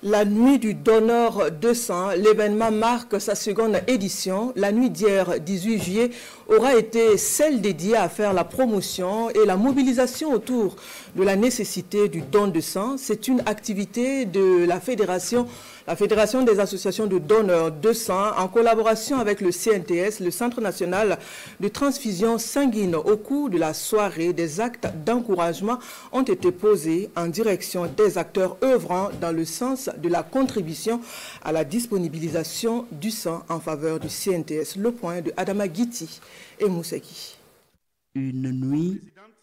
La nuit du donneur de sang, l'événement marque sa seconde édition. La nuit d'hier, 18 juillet, aura été celle dédiée à faire la promotion et la mobilisation autour de la nécessité du don de sang. C'est une activité de la Fédération des associations de donneurs de sang, en collaboration avec le CNTS, le Centre national de transfusion sanguine. Au cours de la soirée, des actes d'encouragement ont été posés en direction des acteurs œuvrant dans le sens de la contribution à la disponibilisation du sang en faveur du CNTS. Le point de Adama Guiti et Mousseki. Une nuit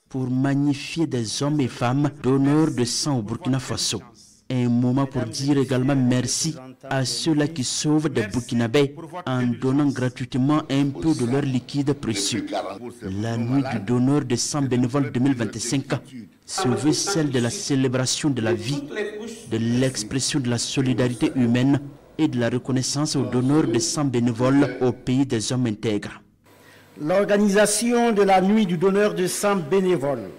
pour magnifier des hommes et femmes donneurs de sang au Burkina Faso. Un moment pour dire également merci à ceux-là qui sauvent des Burkinabés en donnant gratuitement un peu de leur liquide précieux. La nuit du donneur de sang bénévole 2025 se veut celle de la célébration de la vie, de l'expression de la solidarité humaine et de la reconnaissance aux donneurs de sang bénévole au pays des hommes intègres. L'organisation de la nuit du donneur de sang bénévole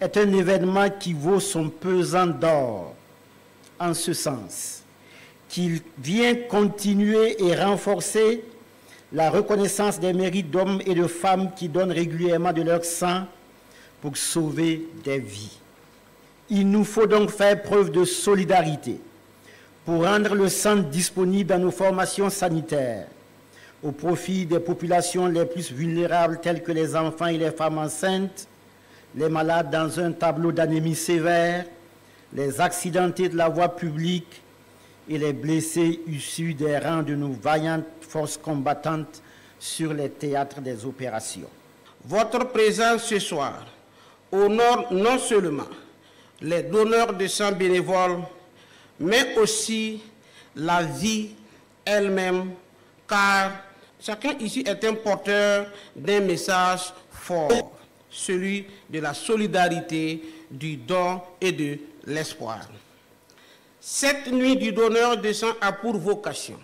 est un événement qui vaut son pesant d'or, en ce sens qu'il vient continuer et renforcer la reconnaissance des mérites d'hommes et de femmes qui donnent régulièrement de leur sang pour sauver des vies. Il nous faut donc faire preuve de solidarité pour rendre le sang disponible dans nos formations sanitaires au profit des populations les plus vulnérables telles que les enfants et les femmes enceintes, les malades dans un tableau d'anémie sévère, les accidentés de la voie publique et les blessés issus des rangs de nos vaillantes forces combattantes sur les théâtres des opérations. Votre présence ce soir honore non seulement les donneurs de sang bénévoles, mais aussi la vie elle-même, car chacun ici est un porteur d'un message fort, celui de la solidarité, du don et de l'espoir. Cette nuit du donneur de sang a pour vocation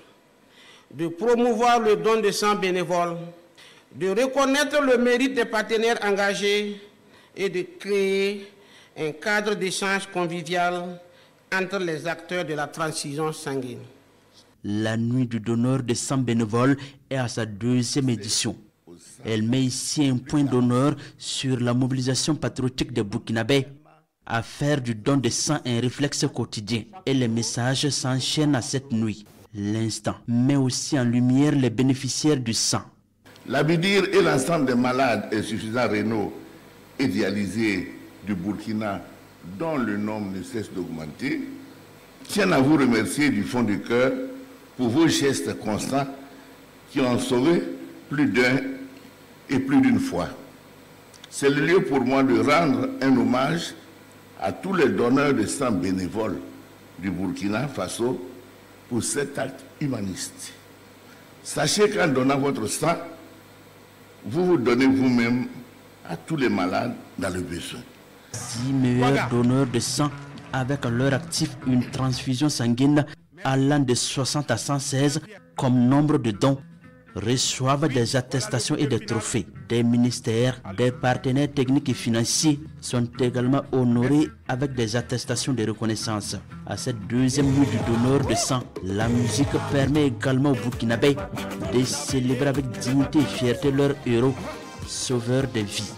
de promouvoir le don de sang bénévole, de reconnaître le mérite des partenaires engagés et de créer un cadre d'échange convivial entre les acteurs de la transfusion sanguine. La nuit du donneur de sang bénévole est à sa deuxième édition. Elle met ici un point d'honneur sur la mobilisation patriotique des Burkinabés à faire du don de sang un réflexe quotidien. Et les messages s'enchaînent à cette nuit. L'instant met aussi en lumière les bénéficiaires du sang. L'Abidir et l'ensemble des malades insuffisants rénaux et dialysés du Burkina, dont le nombre ne cesse d'augmenter, tiennent à vous remercier du fond du cœur pour vos gestes constants qui ont sauvé plus d'un et plus d'une fois. C'est le lieu pour moi de rendre un hommage à tous les donneurs de sang bénévoles du Burkina Faso pour cet acte humaniste. Sachez qu'en donnant votre sang, vous vous donnez vous-même à tous les malades dans le besoin. 10 meilleurs donneurs de sang avec à leur actif une transfusion sanguine allant de 60 à 116 comme nombre de dons reçoivent des attestations et des trophées. Des ministères, des partenaires techniques et financiers sont également honorés avec des attestations de reconnaissance. À cette deuxième nuit du donneur de sang, la musique permet également aux Burkinabés de célébrer avec dignité et fierté leurs héros, sauveurs de vies.